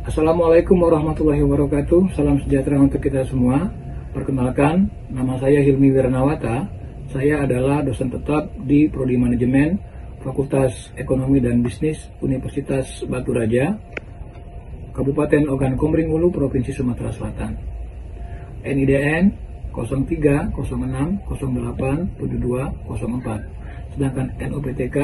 Assalamualaikum warahmatullahi wabarakatuh. Salam sejahtera untuk kita semua. Perkenalkan, nama saya Hilmi Wirnawata. Saya adalah dosen tetap di Prodi Manajemen Fakultas Ekonomi dan Bisnis Universitas Batu Raja, Kabupaten Ogan Komering Ulu, Provinsi Sumatera Selatan. NIDN 0306087204, sedangkan NUPTK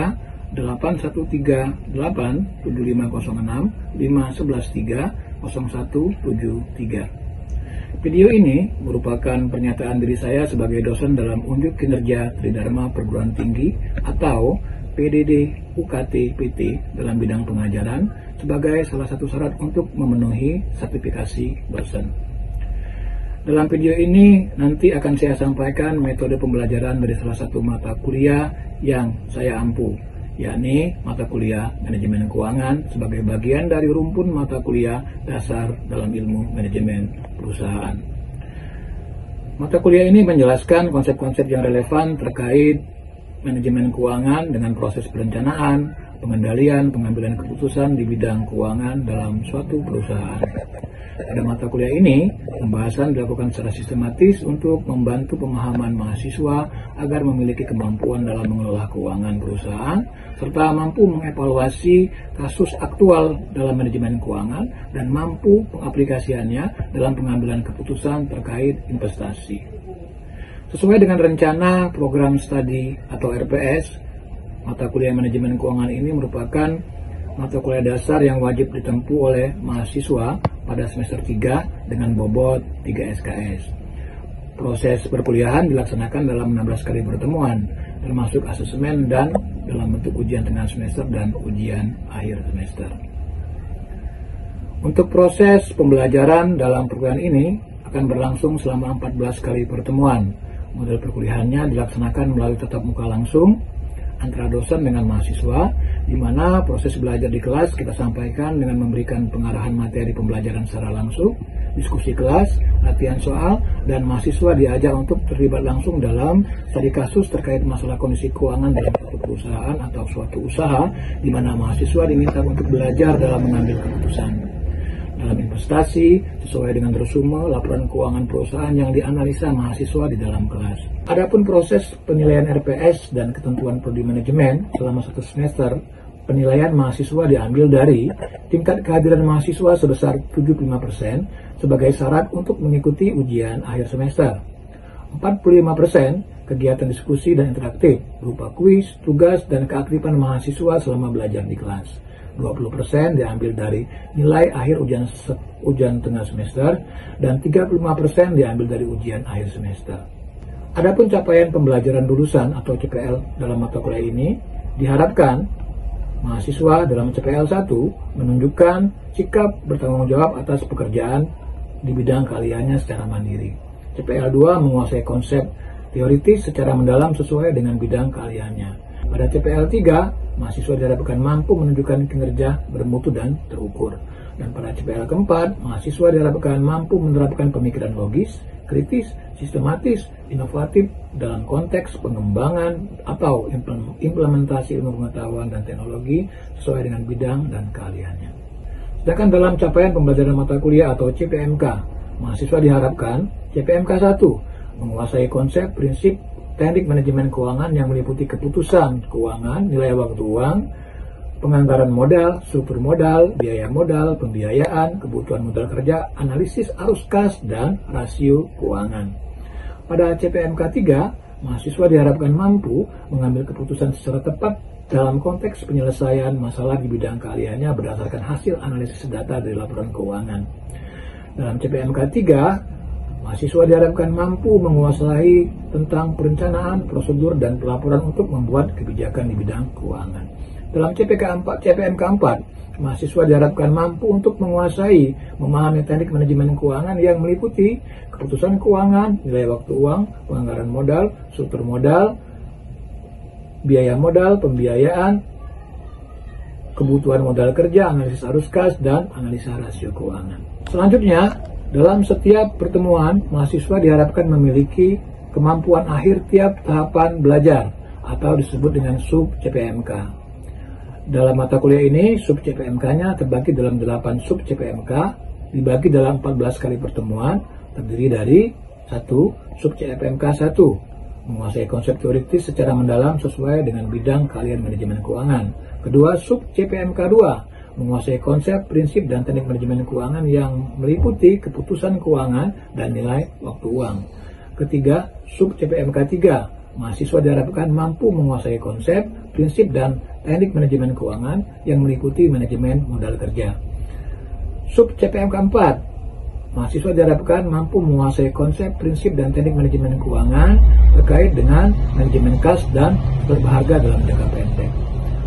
813875113511300173. Video ini merupakan pernyataan diri saya sebagai dosen dalam Unjuk Kinerja Tridharma Perguruan Tinggi atau PDD UKT PT dalam bidang pengajaran sebagai salah satu syarat untuk memenuhi sertifikasi dosen. Dalam video ini nanti akan saya sampaikan metode pembelajaran dari salah satu mata kuliah yang saya ampu, yakni mata kuliah Manajemen Keuangan sebagai bagian dari rumpun mata kuliah dasar dalam ilmu manajemen perusahaan. Mata kuliah ini menjelaskan konsep-konsep yang relevan terkait manajemen keuangan dengan proses perencanaan, pengendalian, pengambilan keputusan di bidang keuangan dalam suatu perusahaan. Pada mata kuliah ini, pembahasan dilakukan secara sistematis untuk membantu pemahaman mahasiswa agar memiliki kemampuan dalam mengelola keuangan perusahaan, serta mampu mengevaluasi kasus aktual dalam manajemen keuangan dan mampu pengaplikasiannya dalam pengambilan keputusan terkait investasi. Sesuai dengan rencana program studi atau RPS, mata kuliah manajemen keuangan ini merupakan mata kuliah dasar yang wajib ditempuh oleh mahasiswa pada semester 3 dengan bobot 3 SKS. Proses perkuliahan dilaksanakan dalam 16 kali pertemuan, termasuk asesmen dan dalam bentuk ujian tengah semester dan ujian akhir semester. Untuk proses pembelajaran dalam perkuliahan ini akan berlangsung selama 14 kali pertemuan. Model perkuliahannya dilaksanakan melalui tatap muka langsung antara dosen dengan mahasiswa, di mana proses belajar di kelas kita sampaikan dengan memberikan pengarahan materi pembelajaran secara langsung, diskusi kelas, latihan soal, dan mahasiswa diajak untuk terlibat langsung dalam studi kasus terkait masalah kondisi keuangan dalam suatu perusahaan atau suatu usaha, di mana mahasiswa diminta untuk belajar dalam mengambil keputusan dalam investasi sesuai dengan resume laporan keuangan perusahaan yang dianalisa mahasiswa di dalam kelas. Adapun proses penilaian RPS dan ketentuan prodi manajemen selama satu semester, penilaian mahasiswa diambil dari tingkat kehadiran mahasiswa sebesar 75% sebagai syarat untuk mengikuti ujian akhir semester. 45% kegiatan diskusi dan interaktif berupa kuis, tugas, dan keaktifan mahasiswa selama belajar di kelas. 20% diambil dari nilai akhir ujian tengah semester, dan 35% diambil dari ujian akhir semester. Adapun capaian pembelajaran lulusan atau CPL dalam mata kuliah ini, diharapkan mahasiswa dalam CPL 1 menunjukkan sikap bertanggung jawab atas pekerjaan di bidang keahliannya secara mandiri. CPL 2 menguasai konsep teoritis secara mendalam sesuai dengan bidang keahliannya. Pada CPL 3, mahasiswa diharapkan mampu menunjukkan kinerja bermutu dan terukur. Dan pada CPL keempat, mahasiswa diharapkan mampu menerapkan pemikiran logis, kritis, sistematis, inovatif dalam konteks pengembangan atau implementasi ilmu pengetahuan dan teknologi sesuai dengan bidang dan keahliannya. Sedangkan dalam capaian pembelajaran mata kuliah atau CPMK, mahasiswa diharapkan CPMK 1 menguasai konsep prinsip teknik manajemen keuangan yang meliputi keputusan keuangan, nilai waktu uang, penganggaran modal, struktur modal, biaya modal, pembiayaan, kebutuhan modal kerja, analisis arus kas, dan rasio keuangan. Pada CPMK 3, mahasiswa diharapkan mampu mengambil keputusan secara tepat dalam konteks penyelesaian masalah di bidang keahliannya berdasarkan hasil analisis data dari laporan keuangan. Dalam CPMK 3, mahasiswa diharapkan mampu menguasai tentang perencanaan, prosedur, dan pelaporan untuk membuat kebijakan di bidang keuangan. Dalam CPMK 4, mahasiswa diharapkan mampu untuk menguasai, memahami teknik manajemen keuangan yang meliputi keputusan keuangan, nilai waktu uang, penganggaran modal, struktur modal, biaya modal, pembiayaan, kebutuhan modal kerja, analisis arus kas, dan analisa rasio keuangan. Selanjutnya, dalam setiap pertemuan, mahasiswa diharapkan memiliki kemampuan akhir tiap tahapan belajar atau disebut dengan sub CPMK. Dalam mata kuliah ini, sub CPMK-nya terbagi dalam 8 sub CPMK, dibagi dalam 14 kali pertemuan, terdiri dari 1. Sub CPMK 1, menguasai konsep teoritis secara mendalam sesuai dengan bidang keahlian manajemen keuangan. Kedua, sub CPMK 2, menguasai konsep, prinsip, dan teknik manajemen keuangan yang meliputi keputusan keuangan dan nilai waktu uang. Ketiga, sub CPMK 3, mahasiswa diharapkan mampu menguasai konsep, prinsip, dan teknik manajemen keuangan yang meliputi manajemen modal kerja. Sub CPMK 4, mahasiswa diharapkan mampu menguasai konsep, prinsip, dan teknik manajemen keuangan terkait dengan manajemen kas dan berharga dalam jangka pendek.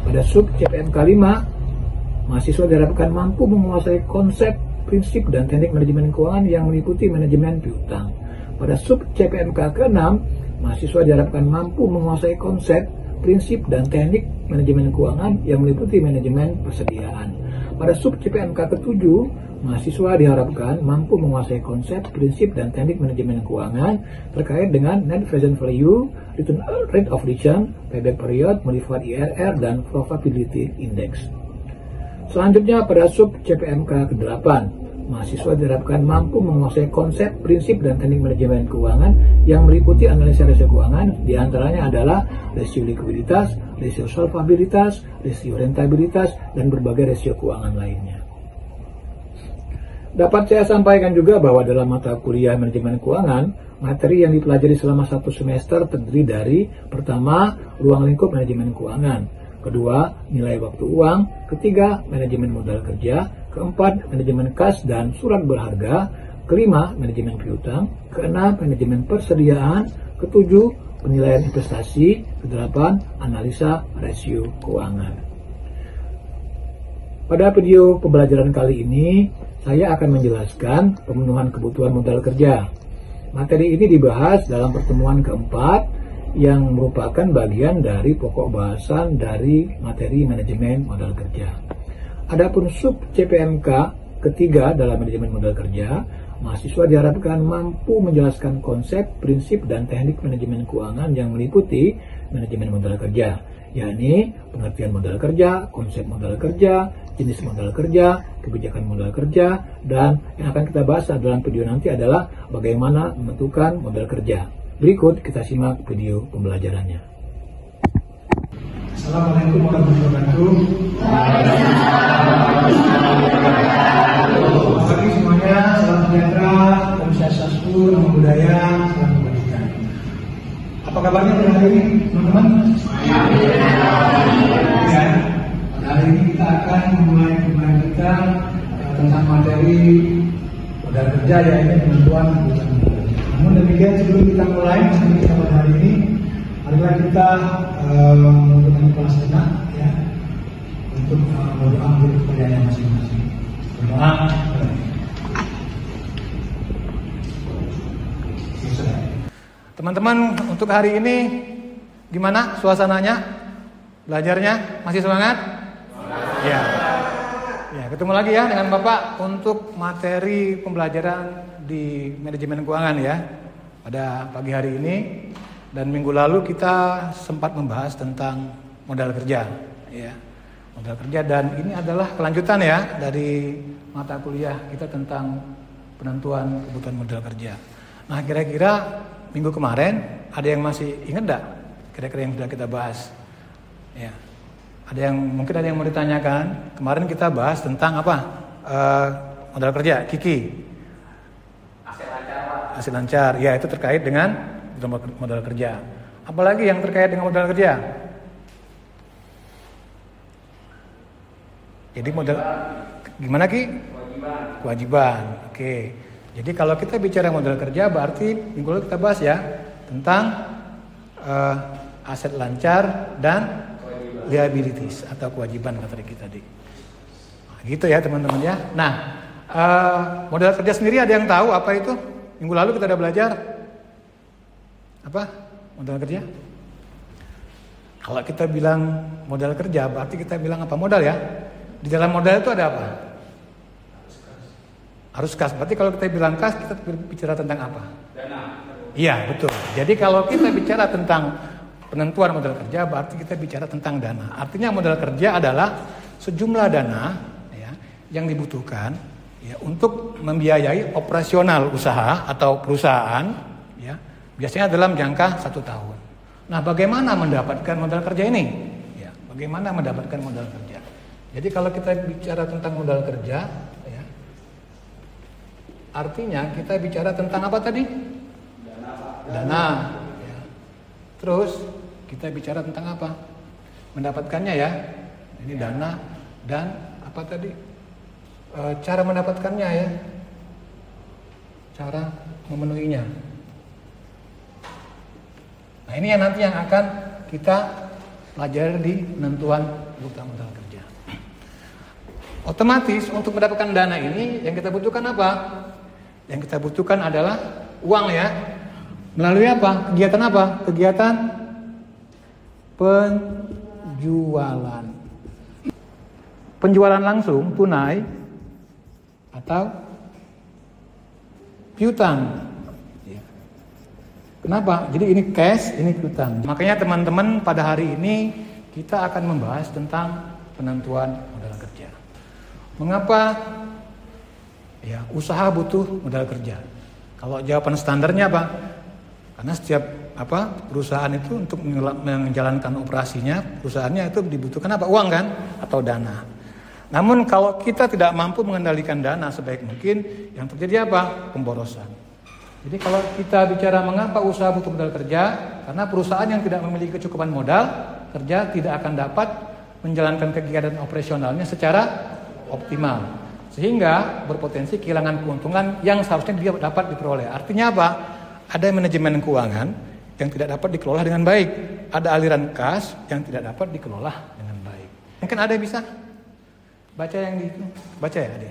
Pada sub CPMK 5, mahasiswa diharapkan mampu menguasai konsep, prinsip, dan teknik manajemen keuangan yang meliputi manajemen piutang. Pada sub CPMK ke-6, mahasiswa diharapkan mampu menguasai konsep, prinsip, dan teknik manajemen keuangan yang meliputi manajemen persediaan. Pada sub CPMK ke-7, mahasiswa diharapkan mampu menguasai konsep, prinsip, dan teknik manajemen keuangan terkait dengan net present value, return rate of return, payback period, modified IRR, dan profitability index. Selanjutnya pada sub CPMK ke-8, mahasiswa diharapkan mampu menguasai konsep, prinsip, dan teknik manajemen keuangan yang meliputi analisa risiko keuangan, diantaranya adalah rasio likuiditas, rasio solvabilitas, rasio rentabilitas, dan berbagai rasio keuangan lainnya. Dapat saya sampaikan juga bahwa dalam mata kuliah manajemen keuangan, materi yang dipelajari selama 1 semester terdiri dari: pertama, ruang lingkup manajemen keuangan; kedua, nilai waktu uang; ketiga, manajemen modal kerja; keempat, manajemen kas dan surat berharga; kelima, manajemen piutang; keenam, manajemen persediaan; ketujuh, penilaian investasi; kedelapan, analisa rasio keuangan. Pada video pembelajaran kali ini, saya akan menjelaskan pemenuhan kebutuhan modal kerja. Materi ini dibahas dalam pertemuan keempat yang merupakan bagian dari pokok bahasan dari materi manajemen modal kerja. Adapun sub CPMK ketiga dalam manajemen modal kerja, mahasiswa diharapkan mampu menjelaskan konsep, prinsip, dan teknik manajemen keuangan yang meliputi manajemen modal kerja, yakni pengertian modal kerja, konsep modal kerja, jenis modal kerja, kebijakan modal kerja, dan yang akan kita bahas dalam video nanti adalah bagaimana menentukan modal kerja. Berikut kita simak video pembelajarannya. Assalamualaikum warahmatullahi wabarakatuh. Selamat pagi semuanya, salam sejahtera, Om Swastiastu, Namo Buddhaya, salam kebajikan. Apa kabarnya pada hari ini, teman-teman? Ya, pada hari ini kita akan memulai pembelajaran kita tentang materi modal kerja, yaitu penentuan kebutuhan modal kerja. Namun demikian, sebelum kita mulai materi kita pada hari ini, marilah kita menggunakan kelas tenang ya, untuk berdoa untuk kepercayaan masing-masing. Berdoa. Teman-teman, untuk hari ini gimana suasananya? Belajarnya masih semangat? Ya. Ya, ketemu lagi ya dengan Bapak untuk materi pembelajaran di manajemen keuangan ya. Pada pagi hari ini dan minggu lalu kita sempat membahas tentang modal kerja ya. Modal kerja, dan ini adalah kelanjutan ya dari mata kuliah kita tentang penentuan kebutuhan modal kerja. Nah, kira-kira minggu kemarin ada yang masih ingat enggak kira-kira yang sudah kita bahas? Ya. Mungkin ada yang mau ditanyakan. Kemarin kita bahas tentang apa? Modal kerja, Kiki. Hasil lancar. Ya, itu terkait dengan modal kerja. Apalagi yang terkait dengan modal kerja? Jadi modal gimana Ki? Kewajiban. Oke. Jadi kalau kita bicara modal kerja berarti minggu lalu kita bahas ya tentang aset lancar dan liabilities atau kewajiban materi kita tadi. Nah, gitu ya teman-teman ya. Nah, modal kerja sendiri ada yang tahu apa itu? Minggu lalu kita udah belajar apa modal kerja? Kalau kita bilang modal kerja berarti kita bilang apa? Modal ya. Di dalam modal itu ada apa? Harus kas. Berarti kalau kita bilang kas, kita bicara tentang apa? Dana. Iya, betul. Jadi kalau kita bicara tentang penentuan modal kerja berarti kita bicara tentang dana. Artinya modal kerja adalah sejumlah dana ya, yang dibutuhkan ya, untuk membiayai operasional usaha atau perusahaan ya, biasanya dalam jangka 1 tahun. Nah, bagaimana mendapatkan modal kerja ini? Ya, bagaimana mendapatkan modal kerja? Jadi kalau kita bicara tentang modal kerja ya, artinya kita bicara tentang apa tadi? Dana. Ya. Terus kita bicara tentang apa? Mendapatkannya ya. Ini dana dan apa tadi? Cara mendapatkannya ya. Cara memenuhinya. Nah, ini yang nanti yang akan kita pelajari di penentuan kebutuhan modal kerja. Otomatis untuk mendapatkan dana ini yang kita butuhkan apa? Yang kita butuhkan adalah uang ya. Melalui apa? Kegiatan apa? Kegiatan penjualan. Penjualan langsung, tunai, atau piutang. Kenapa? Jadi ini cash, ini piutang. Makanya teman-teman pada hari ini kita akan membahas tentang penentuan modal kerja. Mengapa ya usaha butuh modal kerja? Kalau jawaban standarnya apa? Karena setiap perusahaan itu untuk menjalankan operasinya, perusahaannya itu dibutuhkan apa? Uang kan? Atau dana. Namun kalau kita tidak mampu mengendalikan dana sebaik mungkin, yang terjadi apa? Pemborosan. Jadi kalau kita bicara mengapa usaha butuh modal kerja, karena perusahaan yang tidak memiliki kecukupan modal kerja tidak akan dapat menjalankan kegiatan operasionalnya secara optimal. Sehingga berpotensi kehilangan keuntungan yang seharusnya dia dapat diperoleh. Artinya apa? Ada manajemen keuangan yang tidak dapat dikelola dengan baik. Ada aliran kas yang tidak dapat dikelola dengan baik. Mungkin ada yang bisa baca yang di itu? Baca ya, Ade?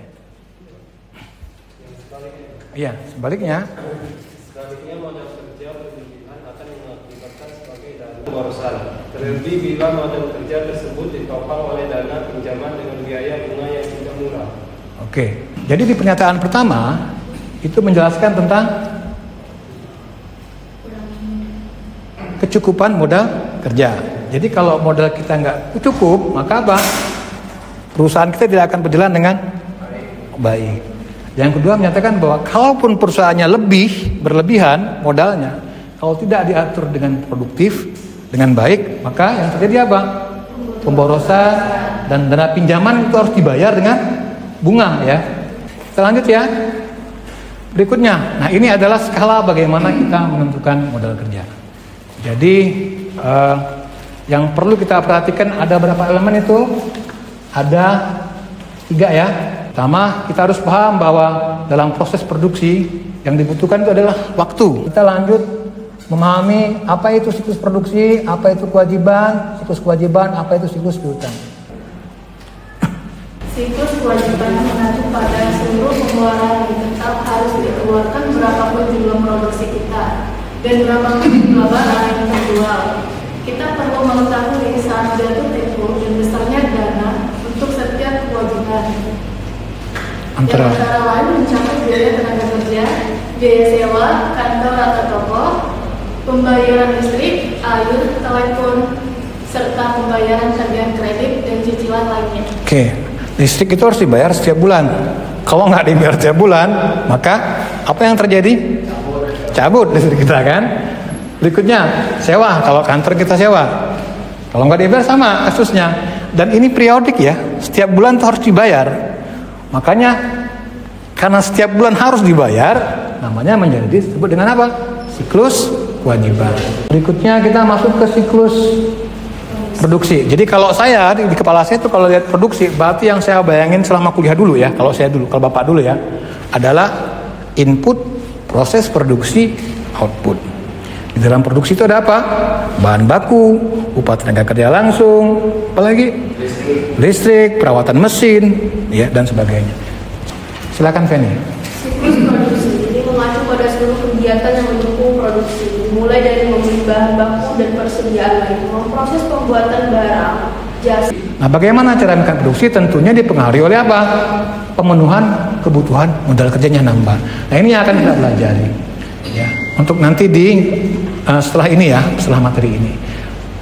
Iya, sebaliknya. Sebaliknya modal kerja berlebihan akan mengakibatkan sebagai dana pemborosan. Terlebih bila modal kerja tersebut ditopang oleh dana pinjaman dengan biaya bunga yang tidak murah. Oke, jadi di pernyataan pertama itu menjelaskan tentang kecukupan modal kerja. Jadi kalau modal kita nggak cukup, maka apa? Perusahaan kita tidak akan berjalan dengan baik. Yang kedua menyatakan bahwa kalaupun perusahaannya berlebihan modalnya, kalau tidak diatur dengan produktif, dengan baik, maka yang terjadi apa? Pemborosan dan dana pinjaman itu harus dibayar dengan bunga ya. Kita lanjut ya. Berikutnya, nah ini adalah skala bagaimana kita menentukan modal kerja. Jadi yang perlu kita perhatikan ada berapa elemen itu? Ada 3 ya. Pertama, kita harus paham bahwa dalam proses produksi yang dibutuhkan itu adalah waktu. Kita lanjut memahami apa itu siklus produksi, apa itu kewajiban, apa itu siklus piutang. Siklus kewajiban mengacu pada seluruh pengeluaran yang tetap harus dikeluarkan berapapun jumlah produksi kita dan berapapun jumlah barang yang terjual. Kita perlu mengetahui saat jatuh tempo dan besarnya dana untuk setiap kewajiban. Yang antara lain mencakup biaya tenaga kerja, biaya sewa, kantor atau toko, pembayaran listrik, air, telepon, serta pembayaran tagihan kredit dan cicilan lainnya. Oke, listrik itu harus dibayar setiap bulan. Kalau nggak dibayar setiap bulan, maka apa yang terjadi? Cabut listrik kita kan. Berikutnya, sewa. Kalau kantor kita sewa. Kalau nggak dibayar sama kasusnya. Dan ini periodik ya, setiap bulan itu harus dibayar. Makanya karena setiap bulan harus dibayar, namanya menjadi disebut dengan apa? Siklus kewajiban. Berikutnya kita masuk ke siklus produksi. Jadi kalau saya di kepala saya itu kalau lihat produksi, berarti yang saya bayangin selama kuliah dulu ya, kalau Bapak dulu ya, adalah input, proses produksi, output. Di dalam produksi itu ada apa? Bahan baku, upah tenaga kerja langsung, apalagi listrik, perawatan mesin, ya dan sebagainya. Silakan Feni. Siklus produksi ini mengacu pada seluruh kegiatan yang mendukung produksi, dimulai dari membeli bahan baku dan persediaan lain, memproses pembuatan barang, jasa. Nah, bagaimana cara meningkatkan produksi? Tentunya dipengaruhi oleh apa? Pemenuhan kebutuhan modal kerjanya nambah. Nah, ini yang akan kita pelajari. Ya, untuk nanti setelah ini ya, setelah materi ini.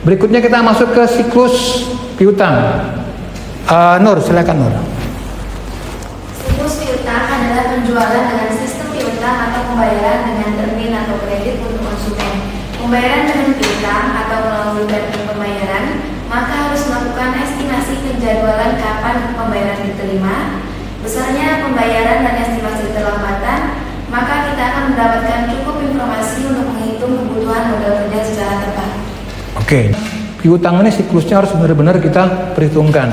Berikutnya kita masuk ke siklus piutang. Nur, silakan Nur. Siklus piutang adalah penjualan dengan sistem piutang atau pembayaran dengan termin atau kredit untuk konsumen. Pembayaran dengan piutang atau melalui termin pembayaran, maka harus melakukan estimasi penjadwalan kapan pembayaran diterima, besarnya pembayaran dan estimasi keterlambatan, maka kita akan mendapatkan cukup informasi untuk menghitung kebutuhan modal kerja secara tepat. Oke, piutang ini siklusnya harus benar-benar kita perhitungkan.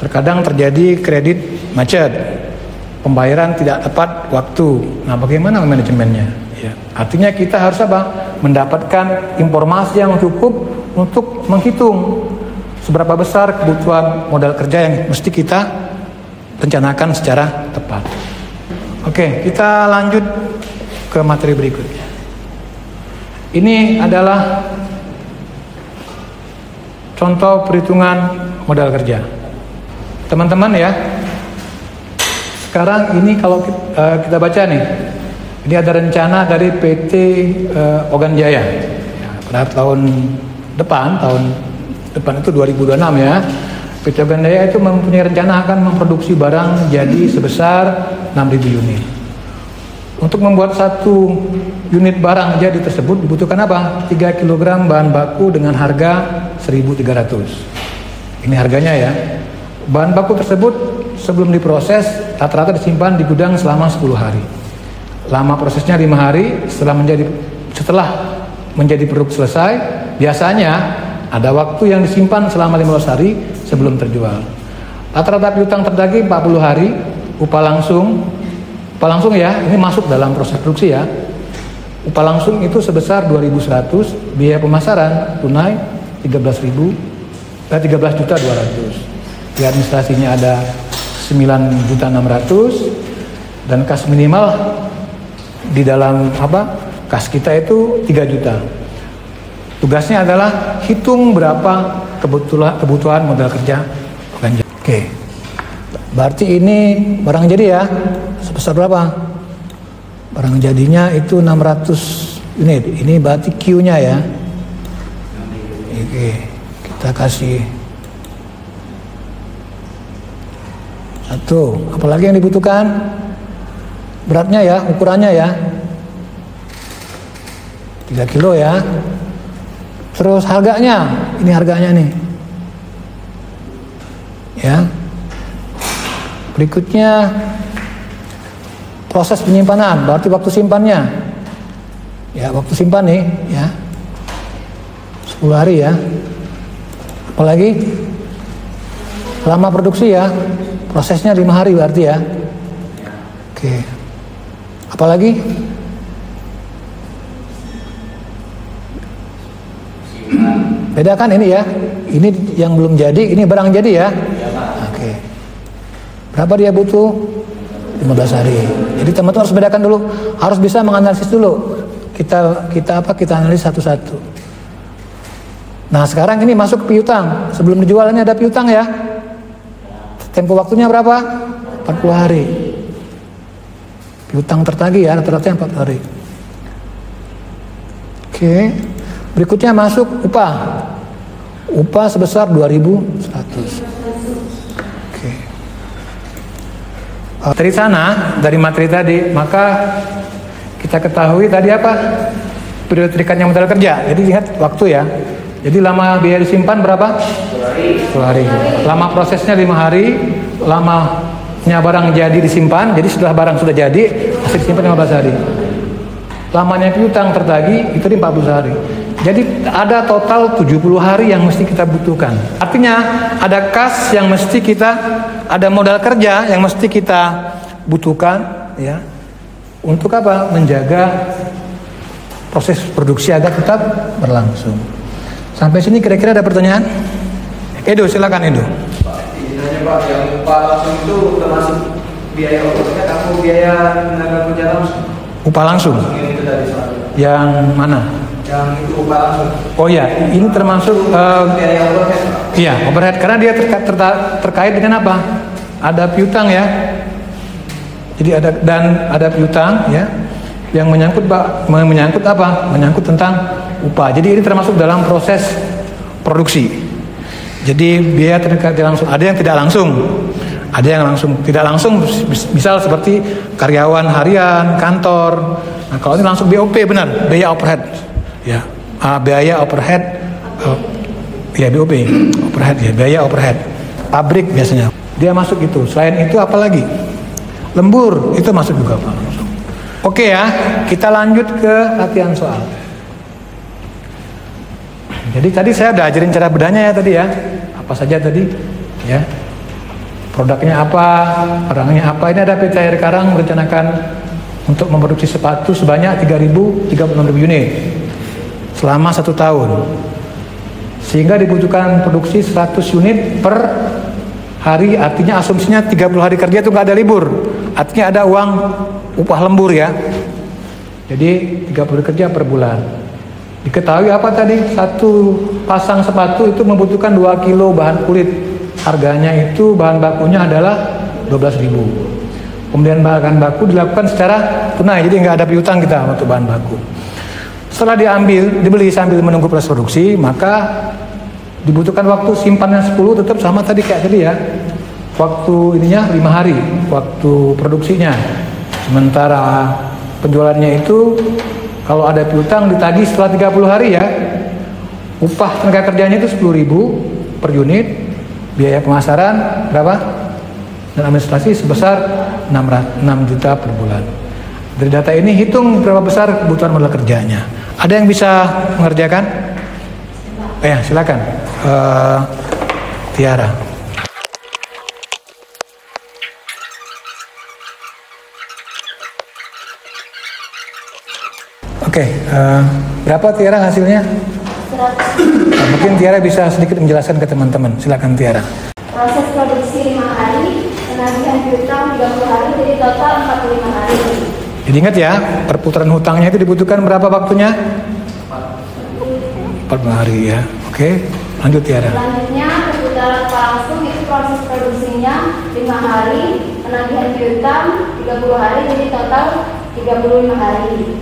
Terkadang terjadi kredit macet, pembayaran tidak tepat waktu. Nah, bagaimana manajemennya? Ya, artinya kita harus apa? Mendapatkan informasi yang cukup untuk menghitung seberapa besar kebutuhan modal kerja yang mesti kita rencanakan secara tepat. Oke, kita lanjut ke materi berikutnya. Ini adalah contoh perhitungan modal kerja. Teman-teman ya, sekarang ini kalau kita baca nih, ini ada rencana dari PT Ogan Jaya. Ya, pada tahun depan itu 2026 ya, PT Ogan Jaya itu mempunyai rencana akan memproduksi barang jadi sebesar 6.000 unit. Untuk membuat satu unit barang jadi tersebut dibutuhkan apa? 3 kg bahan baku dengan harga 1.300. Ini harganya ya. Bahan baku tersebut sebelum diproses rata-rata disimpan di gudang selama 10 hari. Lama prosesnya 5 hari. Setelah menjadi produk selesai, biasanya ada waktu yang disimpan selama 15 hari sebelum terjual. Rata-rata piutang terdaging 40 hari. Upah langsung ya, ini masuk dalam proses produksi ya. Upah langsung itu sebesar 2.100, biaya pemasaran tunai 13.200. Biaya administrasinya ada 9.600.000 dan kas minimal di dalam kas kita itu 3 juta. Tugasnya adalah hitung berapa kebutuhan modal kerja. Oke. Berarti ini barang jadi ya, sebesar berapa? Barang jadinya itu 600 unit. Ini berarti Q-nya ya. Oke, kita kasih 1. Apalagi yang dibutuhkan? Beratnya ya, ukurannya ya. 3 kilo ya. Terus harganya, ini harganya nih. Ya. Berikutnya proses penyimpanan, berarti waktu simpannya. Ya, waktu simpan nih, ya. 10 hari ya. Apalagi lama produksi ya. Prosesnya 5 hari berarti ya. Oke. Apalagi? Bedakan ini ya. Ini yang belum jadi, ini barang jadi ya. Oke. Berapa dia butuh? 15 hari. Jadi teman-teman harus bedakan dulu, harus bisa menganalisis dulu. Kita analisis satu-satu. Nah, sekarang ini masuk ke piutang. Sebelum dijual ini ada piutang ya. Tempo waktunya berapa? 40 hari. Piutang tertagih ya, rata-rata 40 hari. Oke. Berikutnya masuk upah. Upah sebesar 2.100. Dari sana, dari materi tadi, maka kita ketahui tadi apa? Periode terikannya modal kerja. Jadi lihat waktu ya. Jadi lama biaya disimpan berapa? 10 hari. Lama prosesnya 5 hari. Lamanya barang jadi disimpan. Jadi setelah barang sudah jadi, masih disimpan 15 hari. Lamanya piutang tertagih itu di 40 hari. Jadi ada total 70 hari yang mesti kita butuhkan. Artinya ada kas yang mesti kita, ada modal kerja yang mesti kita butuhkan ya. Untuk apa? Menjaga proses produksi agar tetap berlangsung. Sampai sini kira-kira ada pertanyaan? Edo, silakan Edo. Pak, yang upah langsung itu termasuk biaya overhead atau biaya tenaga kerja langsung? Upah langsung? Yang itu tadi soalnya. Yang mana? Yang itu upah langsung. Oh ya, ini termasuk biaya overhead. Iya, overhead karena dia terkait dengan apa? Ada piutang ya. Jadi ada piutang ya yang menyangkut apa? Menyangkut tentang upah. Jadi ini termasuk dalam proses produksi. Jadi biaya tidak langsung, ada yang tidak langsung, ada yang langsung. Tidak langsung, misal seperti karyawan harian, kantor. Nah, kalau ini langsung BOP benar, biaya overhead. Ya, biaya overhead. Ya BOP, overhead ya, biaya overhead. Pabrik biasanya. Dia masuk itu. Selain itu apa lagi? Lembur itu masuk juga Pak langsung. Oke ya, kita lanjut ke latihan soal. Jadi tadi saya udah ajarin cara bedanya ya tadi ya. Apa saja tadi? Ya. Produknya apa? Barangnya apa? Ini ada PT Air Karang merencanakan untuk memproduksi sepatu sebanyak 36.000 unit selama 1 tahun. Sehingga dibutuhkan produksi 100 unit per hari, artinya asumsinya 30 hari kerja itu nggak ada libur. Artinya ada uang upah lembur ya. Jadi 30 hari kerja per bulan. Diketahui apa tadi? Satu pasang sepatu itu membutuhkan 2 kilo bahan kulit. Harganya itu bahan bakunya adalah 12.000. Kemudian bahan baku dilakukan secara tunai, jadi nggak ada piutang kita untuk bahan baku. Setelah dibeli sambil menunggu proses produksi, maka dibutuhkan waktu simpannya 10 tetap sama tadi kayak tadi ya. Waktu ininya 5 hari, waktu produksinya. Sementara penjualannya itu kalau ada piutang ditagih setelah 30 hari ya. Upah tenaga kerjanya itu 10.000 per unit, biaya pemasaran berapa? Dan administrasi sebesar 6 juta per bulan. Dari data ini hitung berapa besar kebutuhan modal kerjanya. Ada yang bisa mengerjakan? Ya, silakan. Tiara. Oke, berapa Tiara hasilnya? 100. Nah, mungkin Tiara bisa sedikit menjelaskan ke teman-teman. Silakan Tiara. Proses produksi 5 hari, penagihan piutang 30 hari, jadi total 45 hari. Jadi ingat ya, perputaran hutangnya itu dibutuhkan berapa waktunya? 45 hari ya. Oke, lanjut Tiara. Selanjutnya perputaran langsung itu proses produksinya 5 hari, penagihan piutang 30 hari, jadi total 35 hari.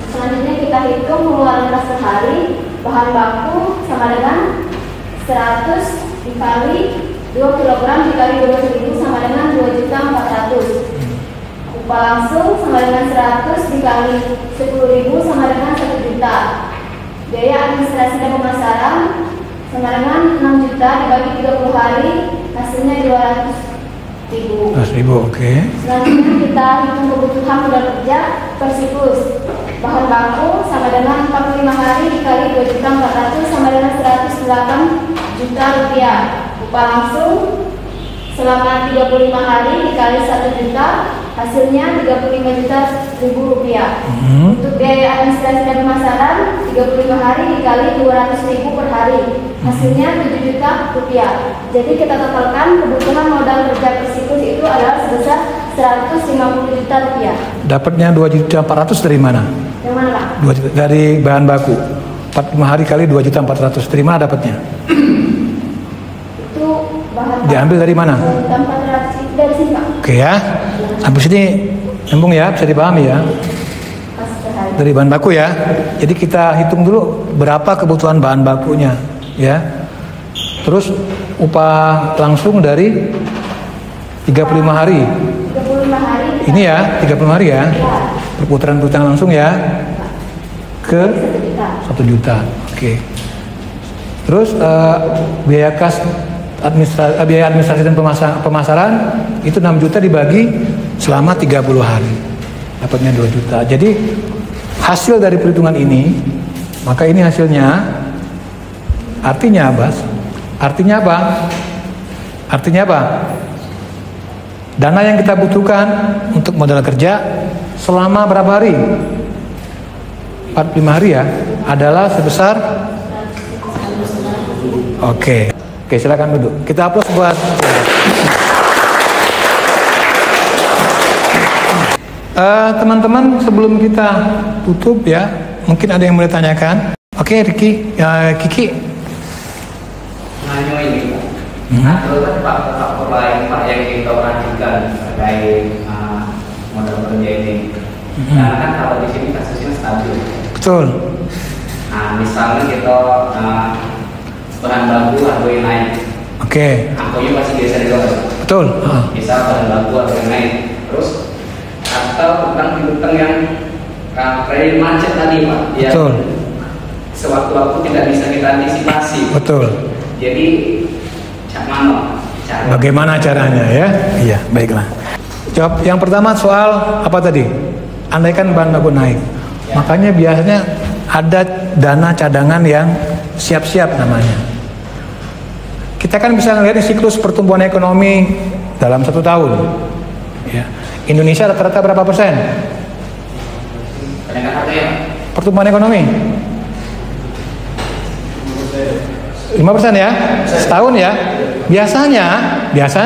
Selanjutnya kita hitung pengeluaran kas per hari. Bahan baku sama dengan 100 dikali 2 kg dikali 12.000 sama dengan 2.400.000. Upah langsung sama dengan 100 dikali 10.000 sama dengan 1 juta. Biaya administrasi dan pemasaran sama dengan 6 juta dibagi 30 hari, hasilnya 200.000. 200.000, oke. Selanjutnya kita hitung kebutuhan modal kerja per siklus. Bahan baku sama dengan 45 hari dikali 2.400.000 sama dengan 108 juta rupiah. Upah langsung selama 35 hari dikali 1 juta, hasilnya 35 juta rupiah. Untuk biaya administrasi dan pemasaran 35 hari dikali 200.000 per hari, hasilnya 7 juta rupiah. Jadi kita totalkan kebutuhan modal kerja per siklus itu adalah sebesar 150 juta rupiah. Dapatnya 2.400.000 dari mana? Yang mana Pak? 2 juta dari bahan baku. 45 hari kali 2.400.000 dari mana dapatnya? Itu bahan Diambil dari mana? 2.400 dari sini Pak. Oke ya. Habis ini nyambung ya, bisa dipahami ya. Pas per hari. Dari bahan baku ya. Jadi kita hitung dulu berapa kebutuhan bahan bakunya ya. Terus upah langsung dari 35 hari. 35 hari. Ini ya, 35 hari ya. Perputaran hutang langsung ya. Ke 1 juta. Oke. Terus biaya kas biaya administrasi dan pemasaran itu 6 juta dibagi selama 30 hari. Dapatnya 2 juta. Jadi hasil dari perhitungan ini, maka ini hasilnya artinya Bas. Artinya apa? Artinya apa? Dana yang kita butuhkan untuk modal kerja selama berapa hari? 45 hari ya, adalah sebesar Oke, silakan duduk. Kita aplaus buat teman-teman. Sebelum kita tutup ya, mungkin ada yang mau ditanyakan. Oke, Riki, Kiki. Hanya ini Pak. Ada faktor lain Pak yang kita perhatikan terkait modal kerja ini. Karena kan kalau di sini kasusnya stabil. Betul. Nah, misalnya kita bahan baku harganya naik. Oke. Angkonya pasti biasa juga. Betul. Misal bahan baku harganya naik. Terus atau utang yang kredit macet tadi Pak. Betul. Sewaktu-waktu tidak bisa kita antisipasi. Betul. Jadi bagaimana caranya ya? Iya, baiklah. Jawab yang pertama soal apa tadi? Andaikan bahan baku naik. Ya. Makanya biasanya ada dana cadangan yang siap-siap namanya. Kita kan bisa melihat siklus pertumbuhan ekonomi dalam 1 tahun. Ya. Indonesia rata-rata berapa persen? Pertumbuhan ekonomi? 5% ya? Setahun ya? Biasanya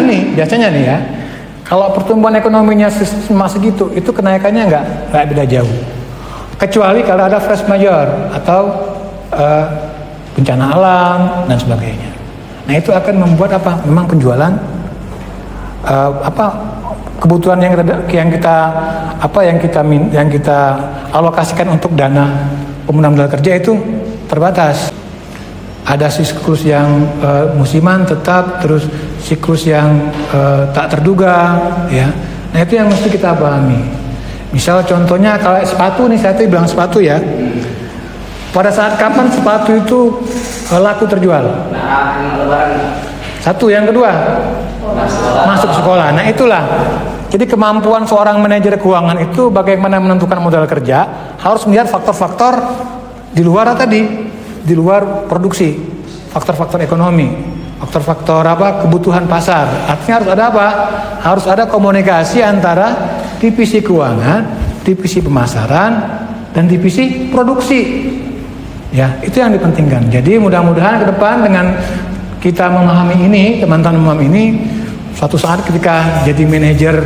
nih ya. Kalau pertumbuhan ekonominya masih segitu, itu kenaikannya nggak beda jauh. Kecuali kalau ada force majeure atau bencana alam dan sebagainya. Nah itu akan membuat apa? Memang penjualan kebutuhan yang kita alokasikan untuk dana pemenuhan modal kerja itu terbatas. Ada siklus yang musiman tetap, terus siklus yang tak terduga, ya. Nah itu yang mesti kita pahami. Misal contohnya kalau sepatu nih, saya tuh bilang sepatu ya. Pada saat kapan sepatu itu laku terjual? Satu, yang kedua masuk sekolah. Nah itulah. Jadi kemampuan seorang manajer keuangan itu bagaimana menentukan modal kerja harus melihat faktor-faktor di luar tadi. Di luar produksi, faktor-faktor ekonomi, faktor-faktor kebutuhan pasar. Artinya harus ada apa? Harus ada komunikasi antara divisi keuangan, divisi pemasaran, dan divisi produksi. Ya, itu yang dipentingkan. Jadi mudah-mudahan ke depan dengan kita memahami ini, teman-teman memahami ini, suatu saat ketika jadi manajer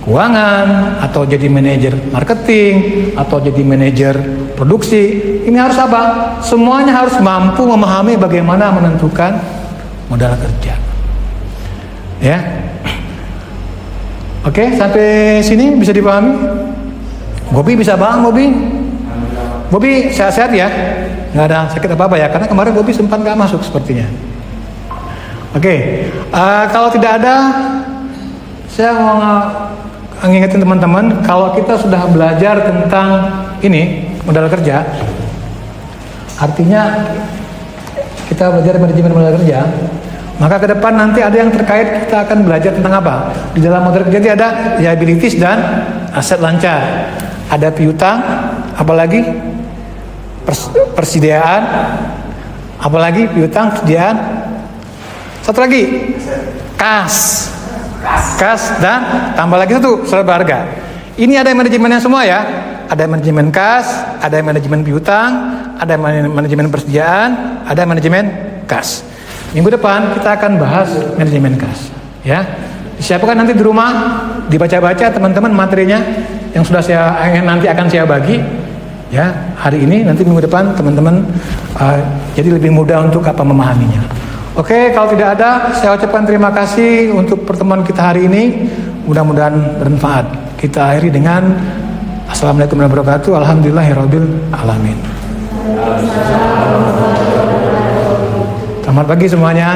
keuangan atau jadi manajer marketing atau jadi manajer produksi, ini harus apa? Semuanya harus mampu memahami bagaimana menentukan modal kerja. Ya. Oke, sampai sini bisa dipahami? Bobby bisa bang, Bobby sehat-sehat ya? Nggak ada sakit apa-apa ya? Karena kemarin Bobby sempat nggak masuk sepertinya. Oke, kalau tidak ada, saya mau ngingetin teman-teman, kalau kita sudah belajar tentang ini modal kerja, artinya kita belajar manajemen modal kerja, maka ke depan nanti ada yang terkait, kita akan belajar tentang apa? Di dalam modal kerja ada liabilities dan aset lancar, ada piutang, apalagi persediaan, apalagi piutang, persediaan, satu lagi kas, dan tambah lagi satu surat berharga. Ini ada manajemennya semua ya. Ada manajemen kas, ada manajemen piutang, ada manajemen persediaan, ada manajemen kas. Minggu depan kita akan bahas manajemen kas. Ya, siapkan nanti di rumah, dibaca-baca teman-teman materinya yang nanti akan saya bagi. Ya, hari ini, nanti minggu depan teman-teman jadi lebih mudah untuk memahaminya. Oke, kalau tidak ada, saya ucapkan terima kasih untuk pertemuan kita hari ini. Mudah-mudahan bermanfaat. Kita akhiri dengan Assalamualaikum warahmatullahi wabarakatuh. Alhamdulillahirabbil alamin. Selamat pagi semuanya.